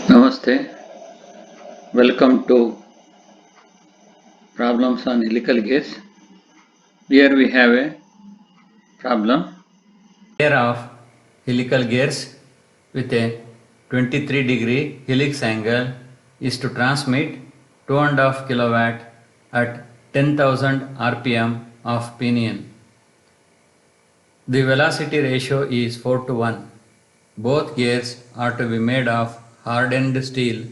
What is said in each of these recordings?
Namaste. Welcome to Problems on Helical Gears. Here we have a problem. Pair of helical gears with a 23-degree helix angle is to transmit 2.5 kilowatt at 10,000 rpm of pinion. The velocity ratio is 4 to 1. Both gears are to be made of hardened steel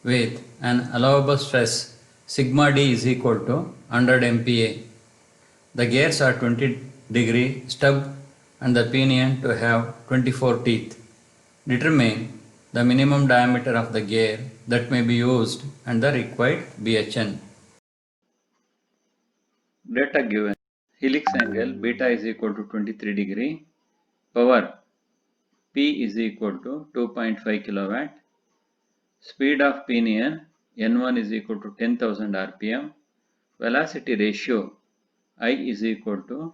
with an allowable stress sigma d is equal to 100 MPa. The gears are 20-degree stub and the pinion to have 24 teeth. Determine the minimum diameter of the gear that may be used and the required BHN. Data given. Helix angle beta is equal to 23 degree. Power P is equal to 2.5 kilowatt. Speed of pinion N1 is equal to 10,000 rpm. Velocity ratio I is equal to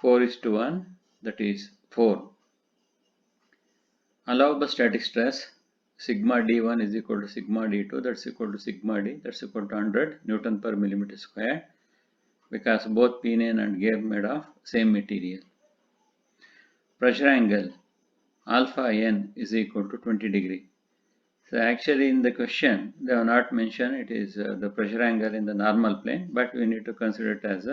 4:1, that is 4. Allowable static stress sigma d1 is equal to sigma d2, that's equal to sigma d, that's equal to 100 Newton per millimeter square, because both pinion and gear made of same material. Pressure angle alpha n is equal to 20 degree. So actually in the question they have not mentioned it is the pressure angle in the normal plane, but we need to consider it as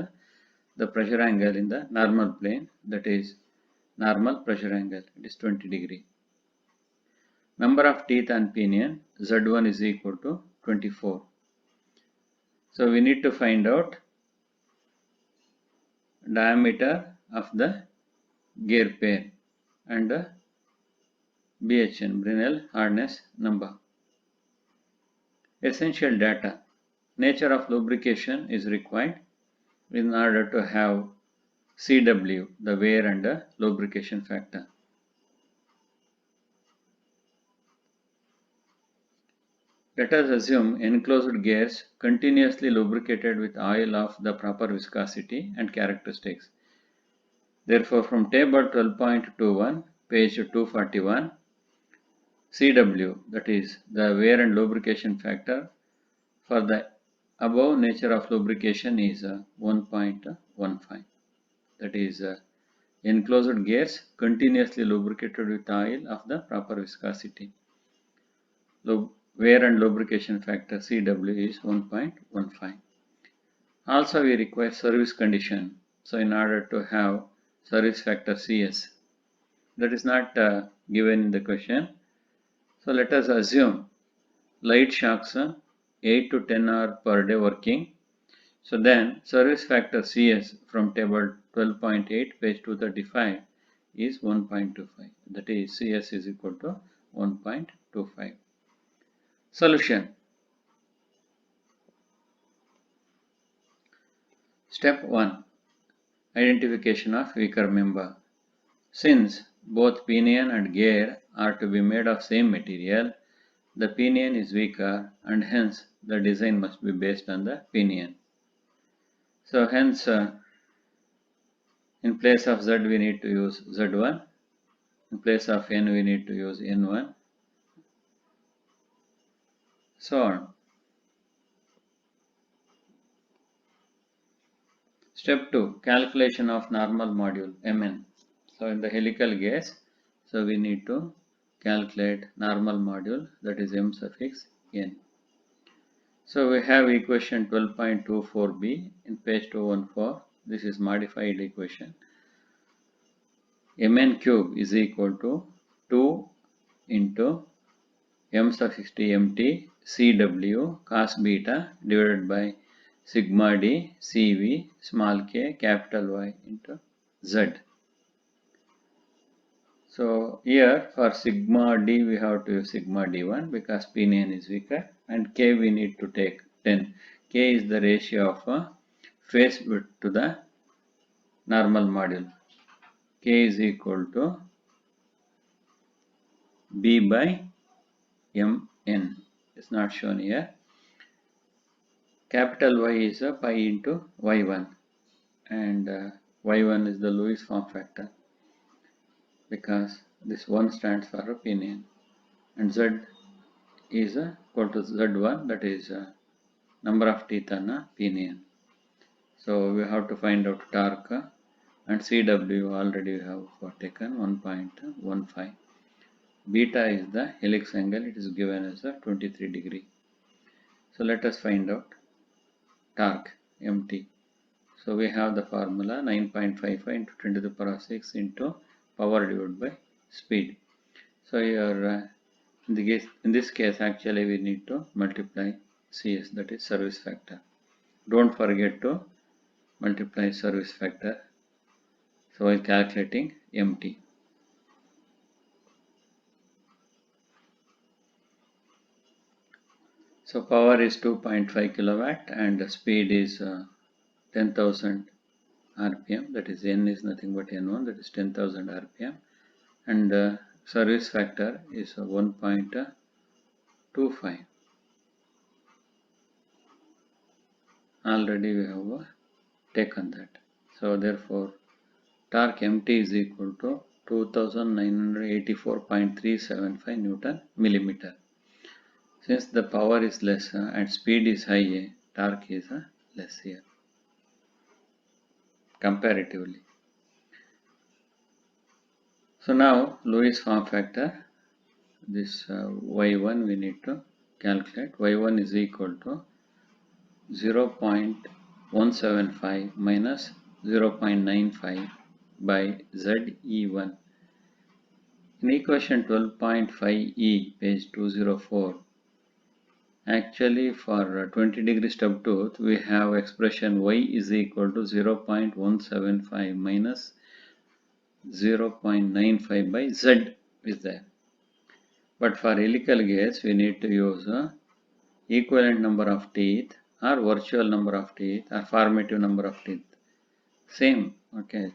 the pressure angle in the normal plane, that is normal pressure angle, it is 20 degree. Number of teeth on pinion Z1 is equal to 24. So we need to find out diameter of the gear pair and the BHN, Brinell hardness number. Essential data. Nature of lubrication is required in order to have CW, the wear and the lubrication factor. Let us assume enclosed gears continuously lubricated with oil of the proper viscosity and characteristics. Therefore, from table 12.21, page 241, CW, that is the wear and lubrication factor for the above nature of lubrication is 1.15. That is enclosed gears continuously lubricated with oil of the proper viscosity. Wear and lubrication factor CW is 1.15. Also we require service condition. So in order to have service factor CS, that is not given in the question. So let us assume light shocks 8 to 10 hours per day working. So then service factor CS from table 12.8 page 235 is 1.25. That is CS is equal to 1.25. Solution. Step 1. Identification of weaker member. Since both pinion and gear are to be made of same material, the pinion is weaker and hence the design must be based on the pinion. So hence in place of Z we need to use Z1, in place of N we need to use N1, so on. Step 2. Calculation of normal module Mn. So in the helical gears, so we need to calculate normal module, that is M suffix N. So we have equation 12.24b in page 214. This is modified equation. Mn cube is equal to 2 into M suffix t mt Cw cos beta divided by sigma d Cv small k capital Y into Z. So here for sigma d we have to use sigma d1 because pinion is weaker, and k we need to take 10. K is the ratio of face width to the normal module. K is equal to b by mn. It's not shown here. Capital Y is pi into y1, and y1 is the Lewis form factor because this 1 stands for opinion. and Z is equal to Z1, that is number of teeth on a pinion. So we have to find out torque, and CW already we have taken 1.15. Beta is the helix angle, it is given as a 23 degree. So let us find out torque MT. So we have the formula 9.55 into 10 to the power 6 into power divided by speed. So here in this case actually we need to multiply CS, that is service factor. Don't forget to multiply service factor. So while calculating MT. So power is 2.5 kilowatt and the speed is 10,000 RPM, that is N is nothing but N1, that is 10,000 RPM, and service factor is 1.25. Already we have taken that. So therefore torque MT is equal to 2984.375 Newton millimeter. Since the power is less and speed is high, torque is less here comparatively. So now Lewis form factor, this y1 we need to calculate. Y1 is equal to 0.175 minus 0.95 by ZE1. In equation 12.5e, page 204, actually for 20 degree stub tooth, we have expression y is equal to 0.175 minus 0.95 by Z is there. But for helical gears, we need to use equivalent number of teeth or virtual number of teeth or formative number of teeth. Same, okay.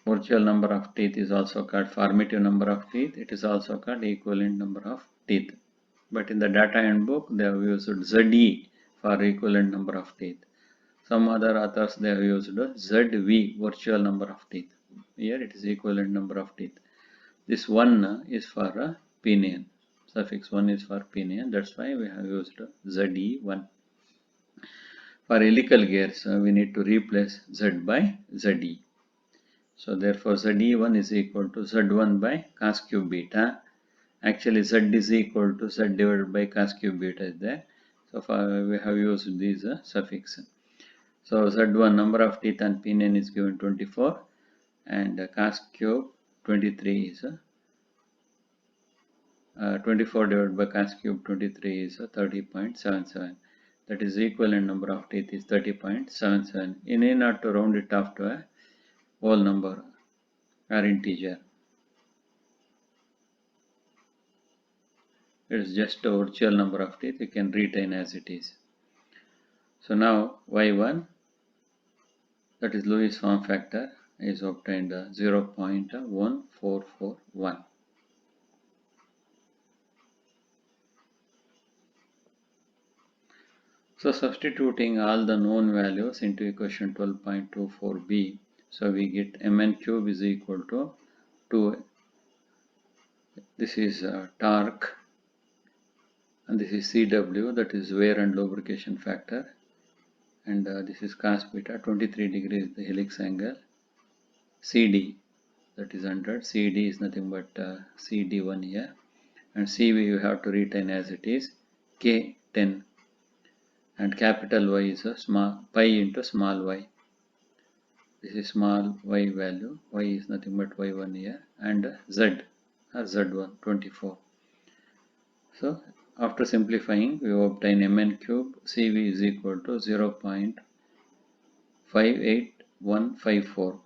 Virtual number of teeth is also called formative number of teeth. It is also called equivalent number of teeth. But in the data handbook, they have used ZE for equivalent number of teeth. Some other authors, they have used ZV, virtual number of teeth. Here it is equivalent number of teeth. This 1 is for pinion. Suffix 1 is for pinion. That's why we have used ZE1. For helical gears, we need to replace Z by ZE. So therefore ZE1 is equal to Z1 by cos cube beta. Actually Z is equal to Z divided by cos cube beta is there. So far we have used these suffix. So Z1 number of teeth on pinion is given 24 and cos cube 23 is 24 divided by cos cube 23 is 30.77. That is equivalent number of teeth is 30.77. You need not to round it off to a whole number or integer. It is just a virtual number of teeth, you can retain as it is. So now y1, that is Lewis form factor, is obtained 0.1441. So substituting all the known values into equation 12.24b, so we get mn cube is equal to 2. This is torque, and this is CW, that is wear and lubrication factor, and this is cos beta, 23 degrees the helix angle. CD, that is 100. CD is nothing but CD1 here, and CV you have to retain as it is K 10, and capital Y is a small pi into small y. This is small y value, y is nothing but y1 here, and Z or Z1 24. So after simplifying, we obtain mn cube CV is equal to 0.58154.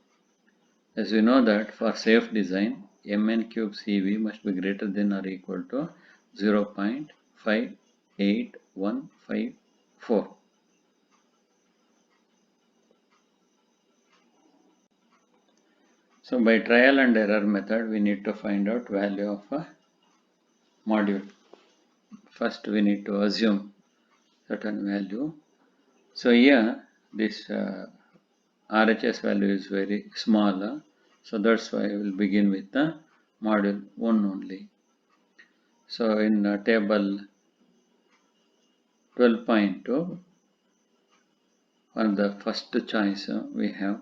As we know that for safe design, mn cube CV must be greater than or equal to 0.58154. So by trial and error method, we need to find out value of a module. First we need to assume certain value. So here this RHS value is very small, so that's why I will begin with the module 1 only. So in table 12.2, on the first choice we have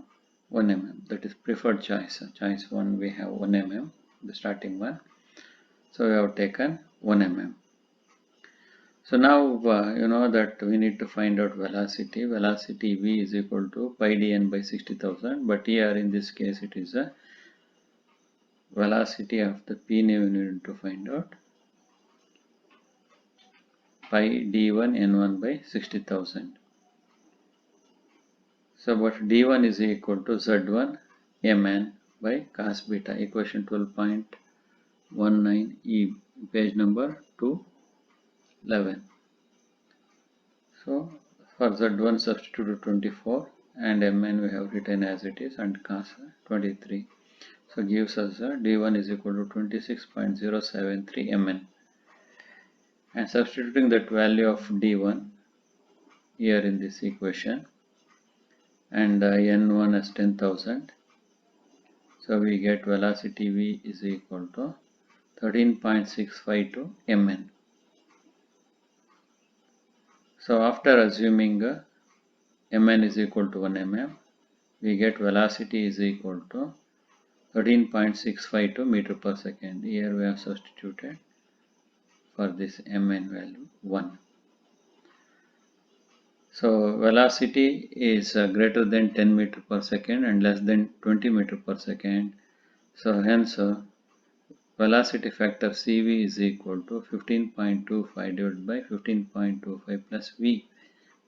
1 mm, that is preferred choice. Choice 1 we have 1 mm, the starting one. So we have taken 1 mm. So now you know that we need to find out velocity. Velocity v is equal to pi dn by 60,000, but here in this case it is a velocity of the pin we need to find out. Pi d1 n1 by 60,000. So but d1 is equal to z1 mn by cos beta, equation 12.19e, page number 211. So for z1 substitute 24 and mn we have written as it is and cos 23. So gives us d1 is equal to 26.073 mn. And substituting that value of d1 here in this equation and n1 as 10,000. So we get velocity v is equal to 13.652 mn. So after assuming mn is equal to 1 mm, we get velocity is equal to 13.652 meter per second. Here we have substituted for this mn value 1. So velocity is greater than 10 meter per second and less than 20 meter per second. So hence velocity factor Cv is equal to 15.25 divided by 15.25 plus V.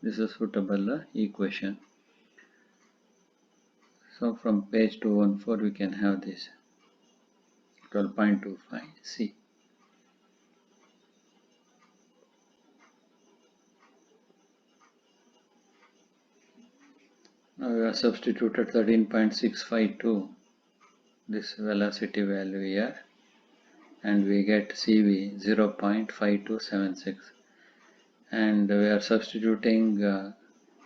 This is a suitable equation. So from page 214 we can have this 12.25 C. Now we have substituted 13.652 this velocity value here and we get Cv 0.5276 and we are substituting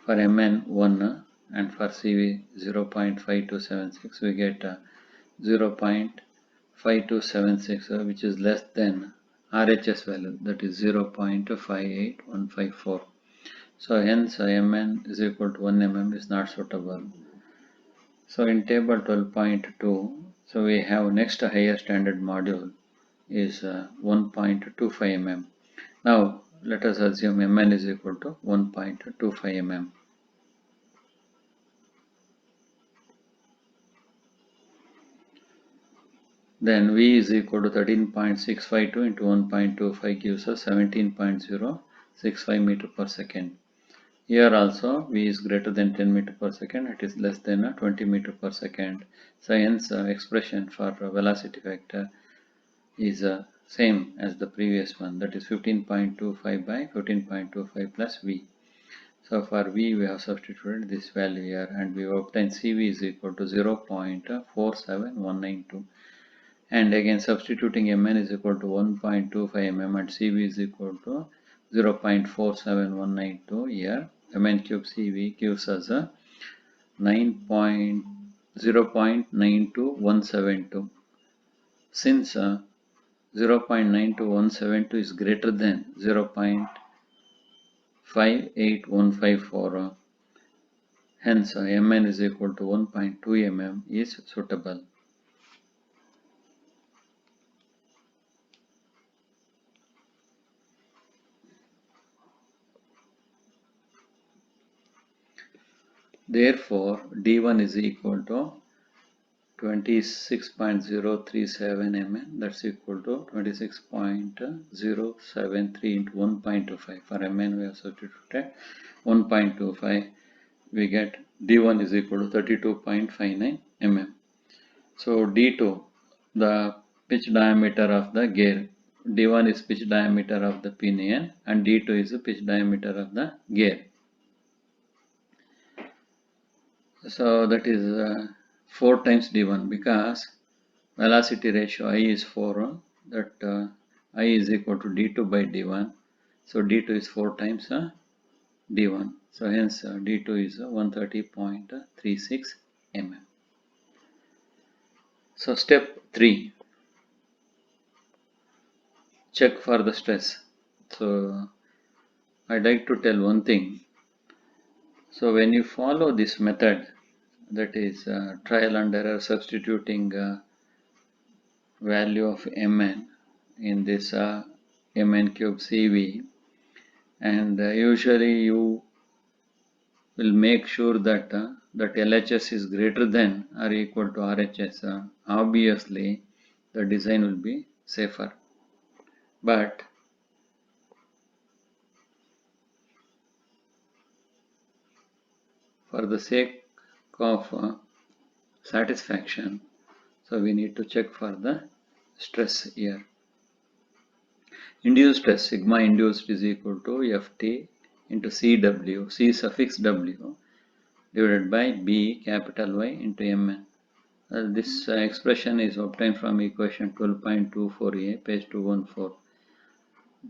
for Mn 1 and for Cv 0.5276 we get 0.5276 which is less than RHS value, that is 0.58154. So hence Mn is equal to 1 mm is not suitable. So in table 12.2, so we have next higher standard module is 1.25 mm. Now let us assume Mn is equal to 1.25 mm. Then V is equal to 13.652 into 1.25 gives us 17.065 meter per second. Here also V is greater than 10 meter per second, it is less than 20 meter per second. So hence expression for velocity factor is same as the previous one, that is 15.25 by 15.25 plus V. So for V we have substituted this value here and we obtain Cv is equal to 0.47192 and again substituting Mn is equal to 1.25 mm and Cv is equal to 0.47192 here. Mn cube Cv gives us a 0.92172. Since 0.92172 is greater than 0.58154, hence Mn is equal to 1.2 mm is suitable. Therefore, d1 is equal to 26.037 mm, that's equal to 26.073 into 1.25. For Mn we have substituted 1.25. We get d1 is equal to 32.59 mm. So d2, the pitch diameter of the gear. d1 is pitch diameter of the pinion and d2 is the pitch diameter of the gear. So that is 4 times d1 because velocity ratio I is 4, that I is equal to d2 by d1. So d2 is 4 times d1. So hence d2 is 130.36 mm. So step 3. check for the stress. So I'd like to tell one thing. So when you follow this method, that is trial and error, substituting value of Mn in this Mn cube CV, and usually you will make sure that that LHS is greater than or equal to RHS. Obviously the design will be safer, but for the sake of satisfaction, so we need to check for the stress here. Induced stress, sigma induced is equal to Ft into Cw, C suffix W, divided by B capital Y into Mn. This expression is obtained from equation 12.24a, page 214.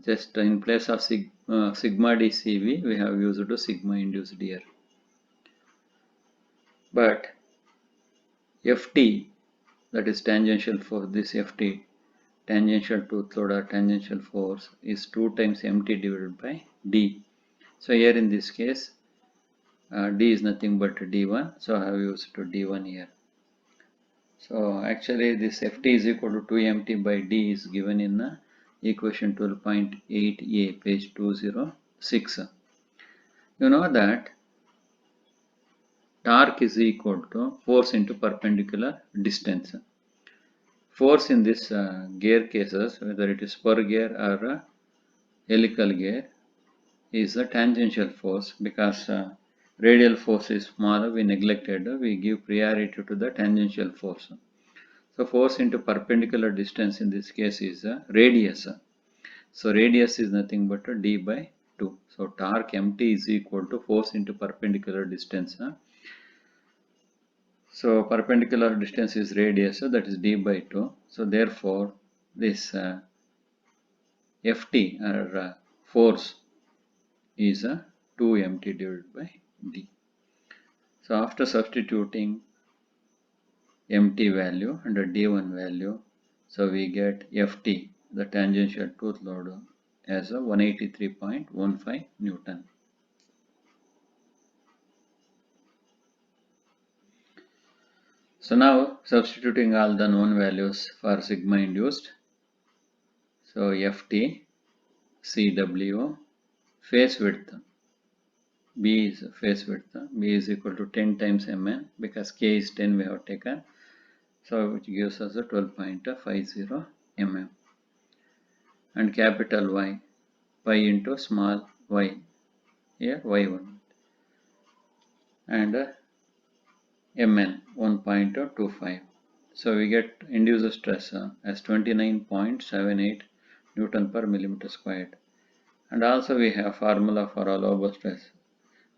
Just in place of sigma d Cv, we have used to sigma induced here. But Ft, that is tangential force, this Ft, tangential tooth load or tangential force, is 2 times mt divided by d. So here in this case, d is nothing but d1, so I have used to d1 here. So actually this Ft is equal to 2mt by d is given in equation 12.8a, page 206. You know that torque is equal to force into perpendicular distance. Force in this gear cases, whether it is spur gear or helical gear, is the tangential force, because radial force is small, we neglected, we give priority to the tangential force. So force into perpendicular distance in this case is radius. So radius is nothing but d by 2. So torque mt is equal to force into perpendicular distance. So perpendicular distance is radius, that is d by 2. So therefore this Ft or force is 2mt divided by d. So after substituting mt value and d1 value, so we get Ft, the tangential tooth load, as 183.15 Newton. So now substituting all the known values for sigma induced. So Ft, Cw, face width, B is face width, B is equal to 10 times Mn, because K is 10 we have taken, so which gives us a 12.50 mm. And capital Y, pi into small y, here y1, and Mn 1.25. So we get induced stress as 29.78 Newton per millimeter squared. And also we have formula for allowable stress.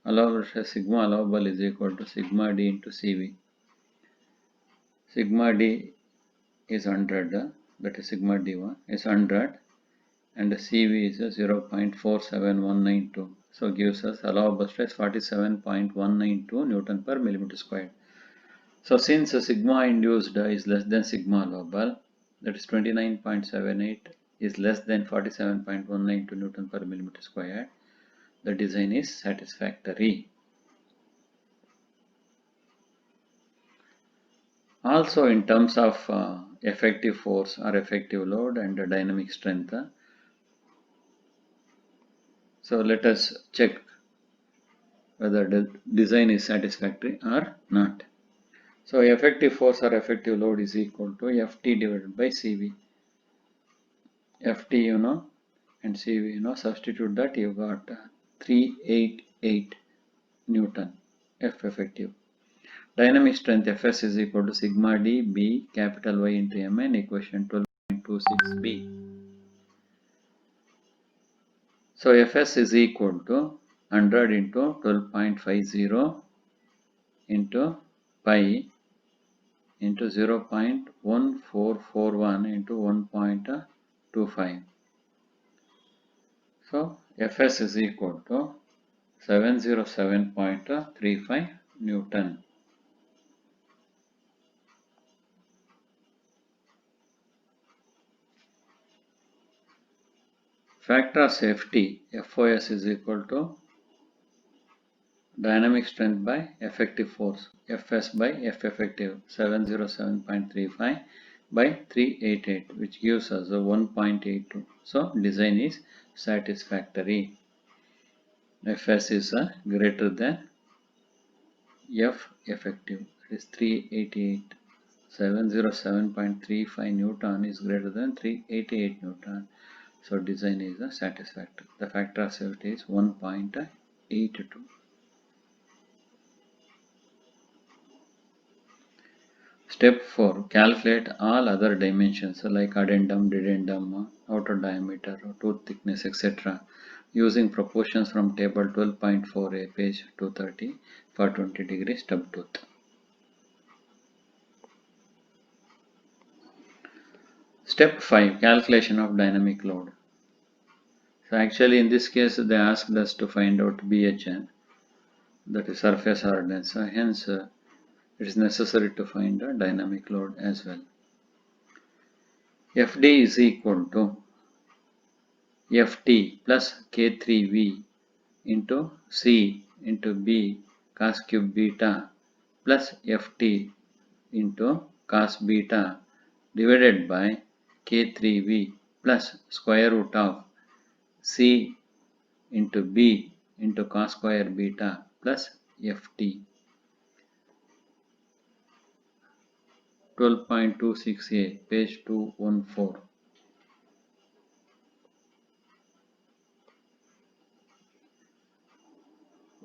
Allowable stress, sigma allowable is equal to sigma d into Cv. Sigma d is 100, that is sigma d1 is 100, and the Cv is 0.47192. So gives us allowable stress 47.192 Newton per millimeter squared. So since sigma induced is less than sigma allowable, that is 29.78 is less than 47.192 Newton per millimeter squared, the design is satisfactory. Also in terms of effective force or effective load and dynamic strength, so let us check whether the design is satisfactory or not. So effective force or effective load is equal to Ft divided by Cv. Ft you know and Cv you know, substitute that, you got 388 Newton F effective. Dynamic strength Fs is equal to sigma d B capital Y into Mn, equation 12.26b. So Fs is equal to 100 into 12.50 into pi into 0.1441 into 1.25. So Fs is equal to 707.35 Newton. Factor of safety, FOS is equal to dynamic strength by effective force, Fs by F effective 707.35 by 388, which gives us a 1.82. So design is satisfactory. Fs is greater than F effective, it is 388. 707.35 Newton is greater than 388 Newton. So design is satisfactory. The factor of safety is 1.82. Step 4. Calculate all other dimensions like addendum, dedendum, outer diameter, tooth thickness, etc. using proportions from table 12.4a, page 230 for 20 degree stub tooth. Step 5. Calculation of dynamic load. So actually in this case they asked us to find out BHN, that is surface hardness. So hence it is necessary to find a dynamic load as well. FD is equal to Ft plus K3V into C into B cos cube beta plus Ft into cos beta divided by K3V plus square root of C into B into cos square beta plus Ft. 12.26a, page 214.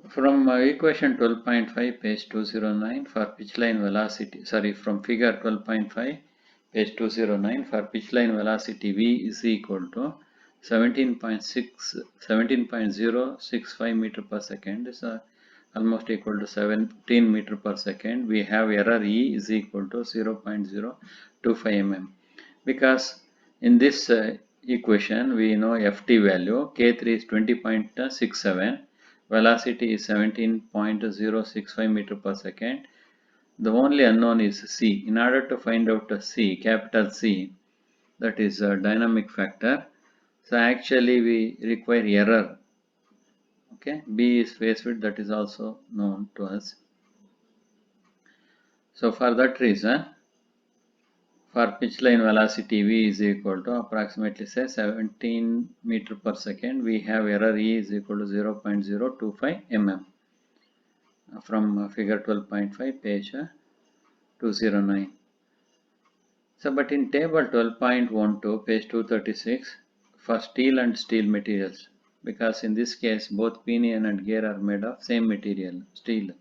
From equation 12.5, page 209 for pitch line velocity, from figure 12.5, page 209 for pitch line velocity V is equal to 17.065 meter per second, is almost equal to 17 meter per second. We have error E is equal to 0.025 mm. Because in this equation we know Ft value, K3 is 20.67, velocity is 17.065 meter per second. The only unknown is C. In order to find out C, capital C, that is a dynamic factor, so actually we require error. Okay, B is phase width, that is also known to us. So for that reason, for pitch line velocity V is equal to approximately say 17 meter per second, we have error E is equal to 0.025 mm from figure 12.5, page 209. So but in table 12.12, page 236, for steel and steel materials, because in this case both pinion and gear are made of same material, steel.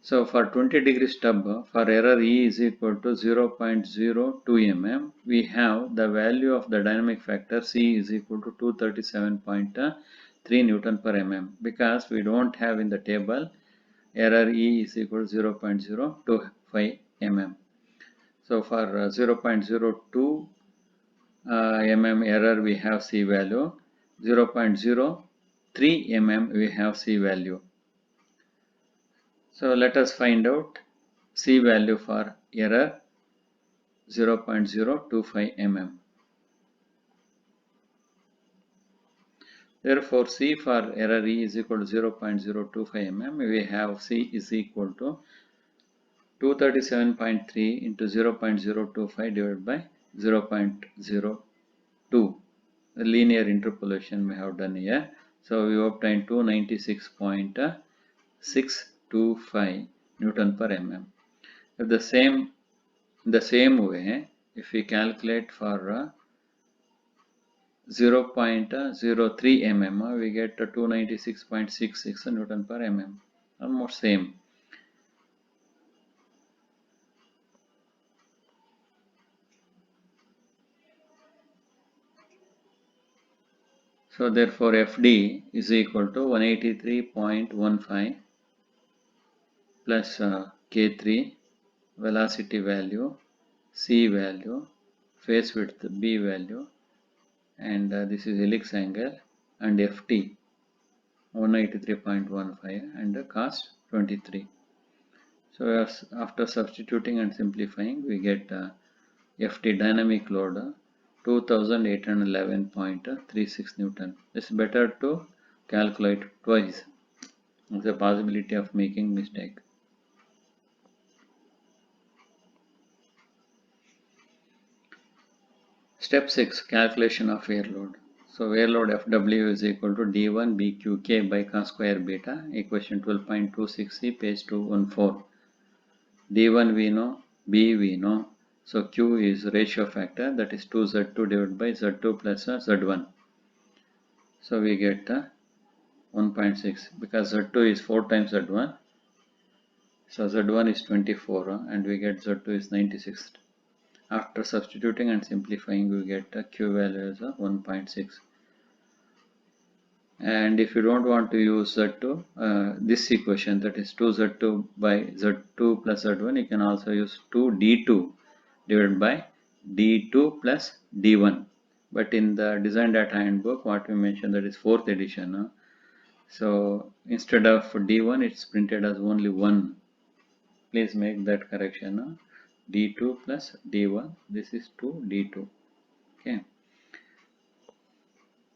So for 20 degree stub, for error E is equal to 0.02 mm, we have the value of the dynamic factor C is equal to 237.3 Newton per mm, because we don't have in the table error E is equal to 0.025 mm. So for 0.02 mm error we have C value, 0.03 mm we have C value. So let us find out C value for error 0.025 mm. Therefore C for error E is equal to 0.025 mm. We have C is equal to 237.3 into 0.025 divided by 0.02. The linear interpolation we have done here. So we obtained 296.625 Newton per mm. If the same way, if we calculate for 0.03 mm, we get 296.66 Newton per mm. Almost same. So therefore FD is equal to 183.15 plus K3, velocity value, C value, phase width B value, and this is helix angle, and Ft 183.15 and cos 23. So after substituting and simplifying, we get Ft dynamic load 2811.36 Newton. It's better to calculate twice. There's a possibility of making mistake. Step 6, calculation of wear load. So wear load FW is equal to D1 BQK by cos square beta, equation 12.26c, page 214. D1 we know, B we know, so Q is ratio factor, that is 2Z2 divided by Z2 plus Z1. So we get 1.6 because Z2 is 4 times Z1. So Z1 is 24 and we get Z2 is 96. After substituting and simplifying, we get a Q value as 1.6. And if you don't want to use Z2, this equation, that is 2Z2 by Z2 plus Z1, you can also use 2D2 divided by D2 plus D1. But in the design data handbook, what we mentioned, that is 4th edition. So instead of D1, it's printed as only 1. Please make that correction. D2 plus D1, this is 2D2. Okay.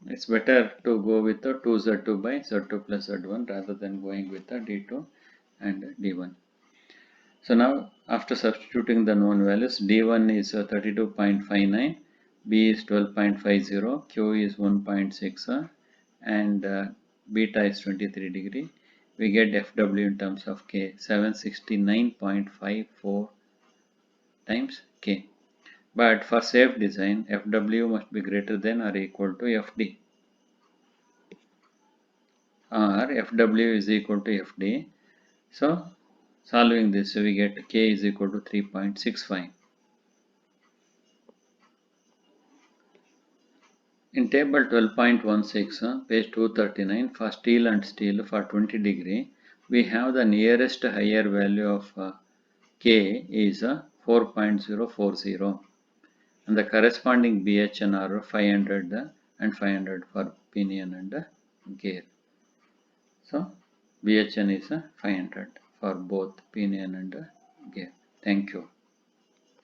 It's better to go with the 2Z2 by Z2 plus Z1 rather than going with the D2 and D1. So now after substituting the known values, D1 is 32.59, B is 12.50, Q is 1.6 and beta is 23 degree. We get FW in terms of K, 769.54 times K. But for safe design, FW must be greater than or equal to FD. Or FW is equal to FD. So solving this, we get K is equal to 3.65. In table 12.16, page 239, for steel and steel for 20 degree, we have the nearest higher value of K is 4.040 and the corresponding BHN are 500 and 500 for pinion and gear. So BHN is 500 for both pinion and gear. Thank you.